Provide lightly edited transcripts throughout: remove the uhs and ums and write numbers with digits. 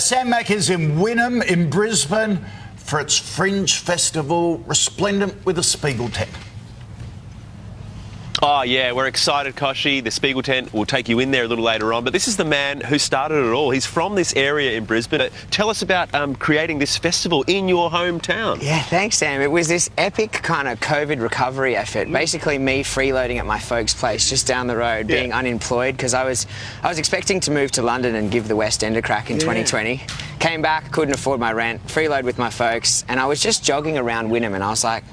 Sam Mack is in Wynnum in Brisbane for its Fringe Festival, resplendent with a Spiegel tent. Oh, yeah, we're excited, Koshi. The Spiegel tent will take you in there a little later on. But this is the man who started it all. He's from this area in Brisbane. Tell us about creating this festival in your hometown. Yeah, thanks, Sam. It was this epic kind of COVID recovery effort. Basically, me freeloading at my folks' place just down the road, being unemployed, because I was expecting to move to London and give the West End a crack in 2020. Came back, couldn't afford my rent, freeload with my folks, and I was just jogging around Wynnum, and I was like,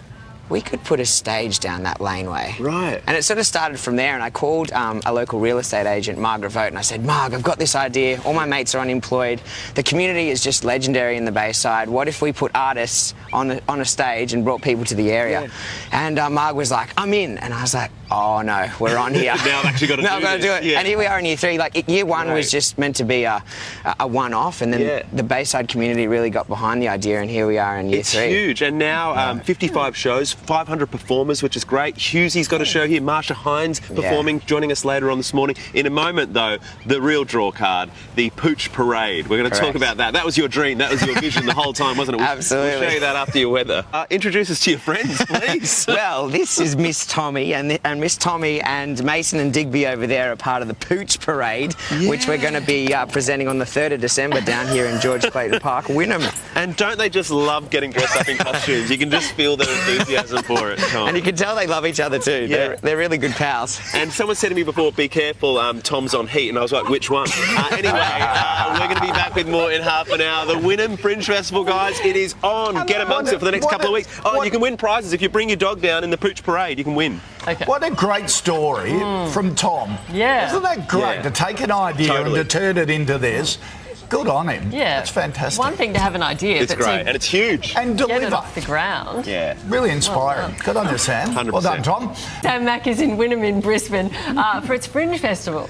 we could put a stage down that laneway. Right. And it sort of started from there, and I called a local real estate agent, Margaret Vogt, and I said, Marg, I've got this idea. All my mates are unemployed. The community is just legendary in the Bayside. What if we put artists on a stage and brought people to the area? And Marg was like, I'm in. And I was like, oh no, we're on here. Now I've actually got to do Now I've got to do it. Yeah. And here we are in year 3. Like, year 1 was just meant to be a one-off, and then the Bayside community really got behind the idea, and here we are in year 3. It's huge. And now 55 shows, 500 performers, which is great. Hughesy's got a show here. Marcia Hines performing, joining us later on this morning. In a moment, though, the real draw card, the Pooch Parade. We're going to talk about that. That was your dream. That was your vision the whole time, wasn't it? Absolutely. We'll show you that after your weather. Introduce us to your friends, please. Well, this is Miss Tommy, and Miss Tommy and Mason and Digby over there are part of the Pooch Parade, which we're going to be presenting on the 3rd of December down here in George Clayton Park, Wynnum. And don't they just love getting dressed up in costumes? You can just feel their enthusiasm for it. And you can tell they love each other too. They're really good pals. And someone said to me before, be careful, Tom's on heat, and I was like, which one? Anyway, we're going to be back with more in half an hour. The Wynnum Fringe Festival, guys, it is on. Get amongst it for the next couple of weeks. Oh, and you can win prizes. If you bring your dog down in the Pooch Parade, you can win. Okay. What a great story from Tom. Yeah. Isn't that great to take an idea and to turn it into this? Good on him. Yeah. That's fantastic. One thing to have an idea, it's but great, to and it's huge. And deliver. get it off the ground. Yeah. Really inspiring. Good on you, Sam. 100%. Well done, Tom. Sam Mack is in Wynnum in Brisbane for its Fringe Festival.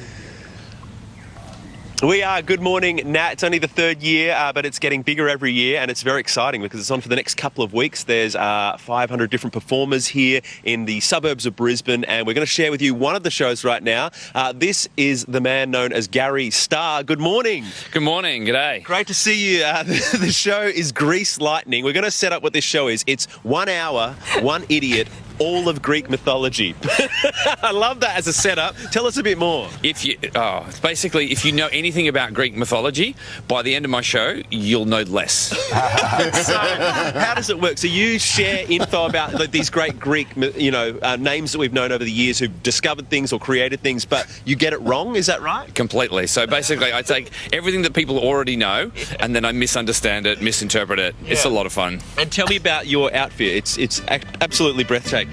We are. Good morning, Nat. It's only the 3rd year, but it's getting bigger every year, and it's very exciting because it's on for the next couple of weeks. There's 500 different performers here in the suburbs of Brisbane, and we're going to share with you one of the shows right now. This is the man known as Garry Starr. Good morning. Good morning. G'day. Great to see you. The show is Grease Lightning. We're going to set up what this show is. It's 1 hour, one idiot, all of Greek mythology. I love that as a setup. Tell us a bit more. Basically, if you know anything about Greek mythology, by the end of my show, you'll know less. So, how does it work? So you share info about these great Greek, names that we've known over the years who've discovered things or created things, but you get it wrong. Is that right? Completely. So basically, I take everything that people already know, and then I misunderstand it, misinterpret it. Yeah. It's a lot of fun. And tell me about your outfit. It's absolutely breathtaking.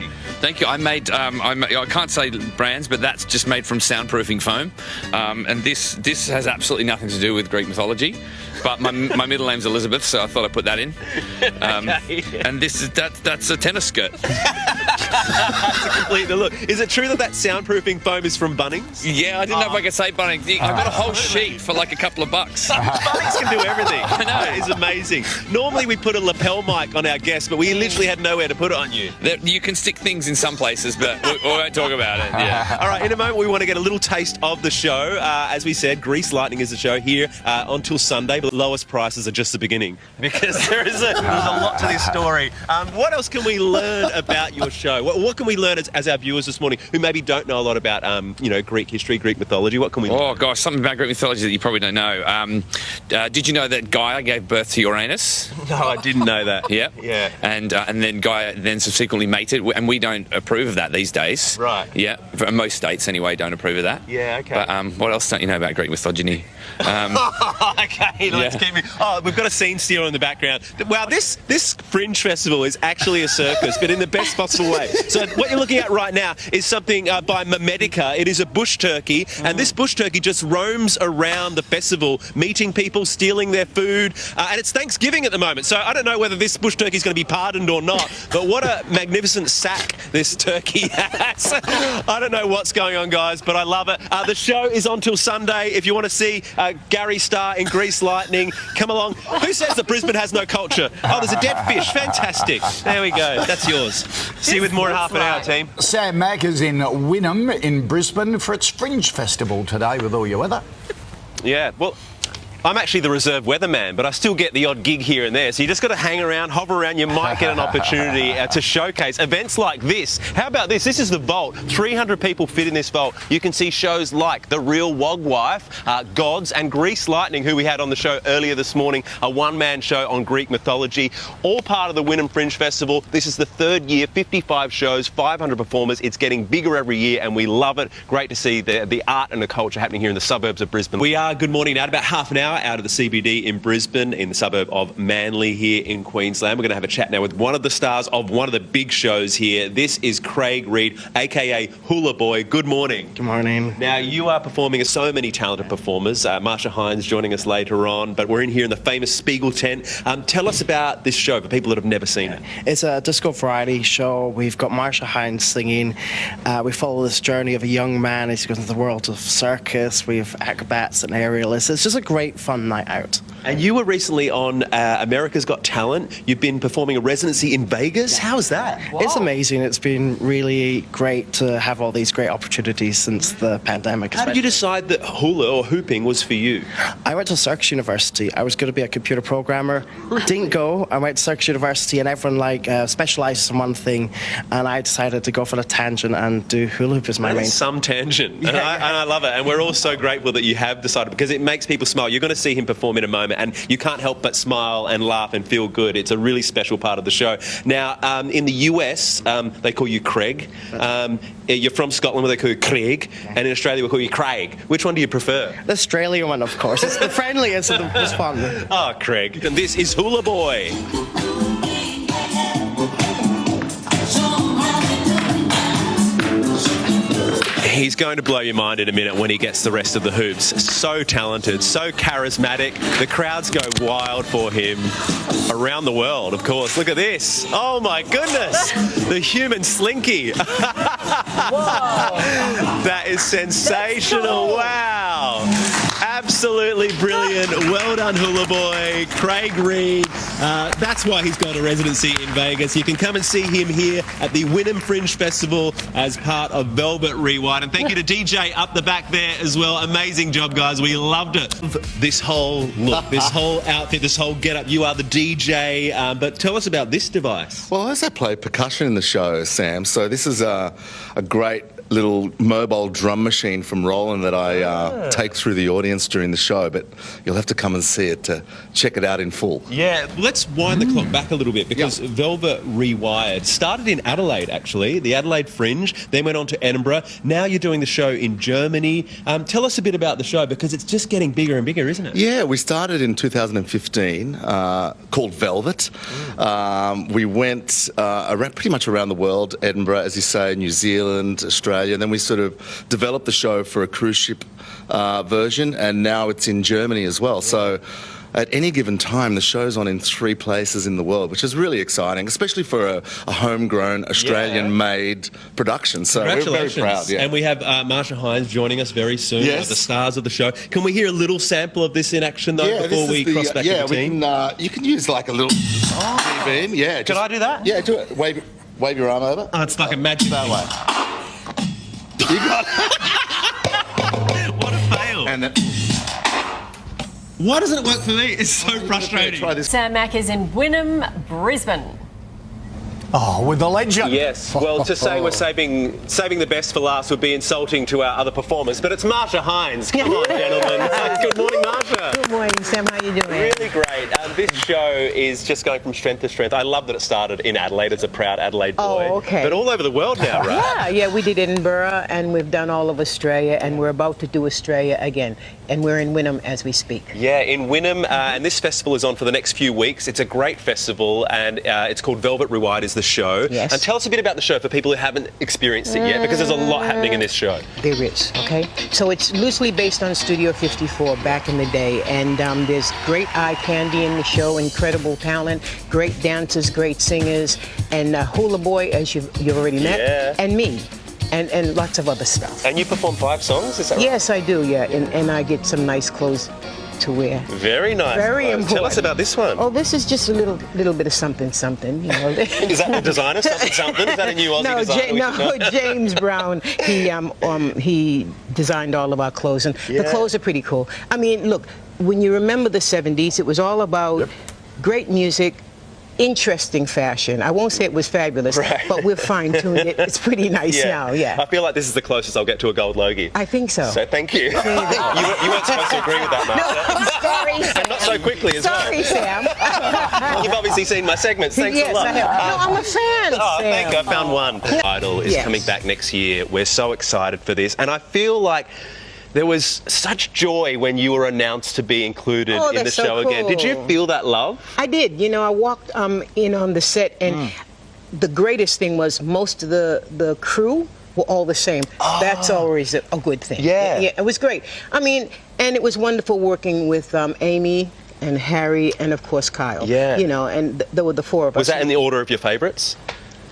Thank you. I made, I can't say brands, but that's just made from soundproofing foam. And this has absolutely nothing to do with Greek mythology. But my middle name's Elizabeth, so I thought I'd put that in. And that's a tennis skirt. That's a complete look. Is it true that soundproofing foam is from Bunnings? Yeah, I didn't know if I could say Bunnings. I got a whole sheet for like a couple of bucks. Bunnings can do everything. I know. That is amazing. Normally we put a lapel mic on our guests, but we literally had nowhere to put it on you. You can stick things in some places, but we won't talk about it. Yeah. All right, in a moment we want to get a little taste of the show. As we said, Grease Lightning is the show here until Sunday. The lowest prices are just the beginning because there's a lot to this story. What else can we learn about your show? What can we learn as our viewers this morning who maybe don't know a lot about Greek history, Greek mythology? What can we learn? Oh gosh, something about Greek mythology that you probably don't know. Did you know that Gaia gave birth to Uranus? No, I didn't know that. Yeah. And then Gaia then subsequently mated, and we don't approve of that these days. Right. Yeah. Most states anyway don't approve of that. Yeah. Okay. But what else don't you know about Greek mythology? Okay, let's keep it. Oh, we've got a scene stealer in the background. Wow, this Fringe Festival is actually a circus, but in the best possible way. So what you're looking at right now is something by Memetica. It is a bush turkey, and this bush turkey just roams around the festival, meeting people, stealing their food, and it's Thanksgiving at the moment. So I don't know whether this bush turkey is going to be pardoned or not, but what a magnificent sack this turkey has. I don't know what's going on, guys, but I love it. The show is on till Sunday. If you want to see Garry Starr in Grease Lightning, come along. Who says that Brisbane has no culture? Oh, there's a dead fish. Fantastic. There we go. That's yours. See you with more in half an hour, team. Sam Mack is in Wynnum in Brisbane for its Fringe Festival today with all your weather. Yeah, well, I'm actually the reserve weatherman, but I still get the odd gig here and there. So you just got to hang around, hover around. You might get an opportunity to showcase events like this. How about this? This is the vault. 300 people fit in this vault. You can see shows like The Real Wog Wife, Gods, and Grease Lightning, who we had on the show earlier this morning, a one-man show on Greek mythology, all part of the Wynnum Fringe Festival. This is the third year, 55 shows, 500 performers. It's getting bigger every year, and we love it. Great to see the art and the culture happening here in the suburbs of Brisbane. We are, good morning, now about half an hour out of the CBD in Brisbane, in the suburb of Manly here in Queensland. We're going to have a chat now with one of the stars of one of the big shows here. This is Craig Reid, aka Hula Boy. Good morning. Good morning. Now, you are performing as so many talented performers. Marcia Hines joining us later on, but we're in here in the famous Spiegel tent. Tell us about this show for people that have never seen it. It's a disco variety show. We've got Marcia Hines singing. We follow this journey of a young man as he goes into the world of circus. We have acrobats and aerialists. It's just a great fun night out. And you were recently on America's Got Talent. You've been performing a residency in Vegas. How was that? It's amazing. It's been really great to have all these great opportunities since the pandemic. How did you decide that hula or hooping was for you? I went to Circus University. I was going to be a computer programmer. Didn't go. I went to Circus University and everyone specialises in one thing, and I decided to go for a tangent and do hula hoop as my main. Some tangent. And I love it. And we're all so grateful that you have decided, because it makes people smile. You're going to see him perform in a moment, and you can't help but smile and laugh and feel good. It's a really special part of the show. Now, in the US, they call you Craig. You're from Scotland, where they call you Craig, and in Australia, we call you Craig. Which one do you prefer? The Australian one, of course. It's the friendliest and the most fun. Oh, Craig. And this is Hula Boy. He's going to blow your mind in a minute when he gets the rest of the hoops. So talented, so charismatic. The crowds go wild for him around the world, of course. Look at this. Oh, my goodness. The human slinky. That is sensational. That's cool. Wow. Absolutely brilliant. Well done, Hula Boy. Craig Reid. That's why he's got a residency in Vegas. You can come and see him here at the Wynnum Fringe Festival as part of Velvet Rewired. And thank you to DJ up the back there as well. Amazing job, guys. We loved it. This whole look, this whole outfit, this whole get-up. You are the DJ. But tell us about this device. Well, I also play percussion in the show, Sam. So this is a great little mobile drum machine from Roland that I take through the audience during the show, but you'll have to come and see it to check it out in full. Yeah, let's wind the clock back a little bit, because Velvet Rewired started in Adelaide, actually, the Adelaide Fringe, then went on to Edinburgh. Now you're doing the show in Germany. Tell us a bit about the show, because it's just getting bigger and bigger, isn't it? Yeah, we started in 2015, called Velvet. We went pretty much around the world, Edinburgh, as you say, New Zealand, Australia, and then we sort of developed the show for a cruise ship version, and now it's in Germany as well. So at any given time, the show's on in 3 places in the world, which is really exciting, especially for a homegrown, Australian-made production. So we're very proud. Yeah. And we have Marcia Hines joining us very soon, one of the stars of the show. Can we hear a little sample of this in action, though, before we cross back to the team? You can use like a little beam. Yeah. Can I do that? Yeah, do it. Wave your arm over. Oh, it's like a magic that thing. way. You got it. What a fail. And then, why doesn't it work for me? It's so frustrating. try this. Sam Mack is in Wynnum, Brisbane. Oh, with the legend. Yes. Well, to say we're saving the best for last would be insulting to our other performers, but it's Marcia Hines. Come on, gentlemen. Good morning, Marcia. Good morning, Sam. How you doing? Really great. This show is just going from strength to strength. I love that it started in Adelaide as a proud Adelaide boy. Oh, okay. But all over the world now, right? Yeah, we did Edinburgh, and we've done all of Australia, and we're about to do Australia again. And we're in Wynnum as we speak. Yeah, in Wynnum, and this festival is on for the next few weeks. It's a great festival, and it's called Velvet Rewired is the show. Yes. And tell us a bit about the show for people who haven't experienced it yet, because there's a lot happening in this show. There is, okay? So it's loosely based on Studio 54 back in the day, and there's great eye candy in the show, incredible talent, great dancers, great singers, and Hula Boy, as you've already met, and me. And lots of other stuff. And you perform 5 songs, is that right? Yes, I do, yeah. And I get some nice clothes to wear. Very nice. Very clothes. important. Tell us about this one. Oh, this is just a little bit of something, you know. Is that the designer? Something? Is that a new Aussie designer? James Brown. He designed all of our clothes, and the clothes are pretty cool. I mean, look, when you remember the 70s, it was all about great music, interesting fashion. I wonon't say it was fabulous, but we've fine-tuned it. It's pretty nice now, yeah. I feel like this is the closest I'll get to a gold logie. I think so. So thank you. you weren't supposed to agree with that, Marcia. I'm sorry, Sam. And not so quickly as Sorry, Sam. well. You've obviously seen my segments. Thanks a lot. I have. No, I'm a fan, Oh, Sam. thank you. I found one. Idol is coming back next year. We're so excited for this. And I feel like there was such joy when you were announced to be included in the show again. Did you feel that love? I did. You know, I walked in on the set, and the greatest thing was most of the crew were all the same. That's always a good thing. Yeah. It was great. I mean, and it was wonderful working with Amy and Harry and, of course, Kyle. Yeah. You know, and there were the four of us. Was that in the order of your favourites?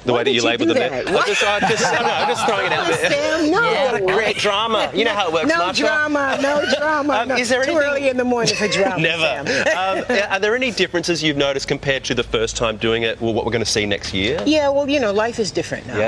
The way that you labelled them? I'm just throwing it out there. Sam, no. You've got to create drama. You know how it works, No Marcia. drama, no drama. No. Is there Too anything... early in the morning for drama, Never. Sam. Are there any differences you've noticed compared to the first time doing it, or what we're going to see next year? Yeah, well, you know, life is different now. Yeah.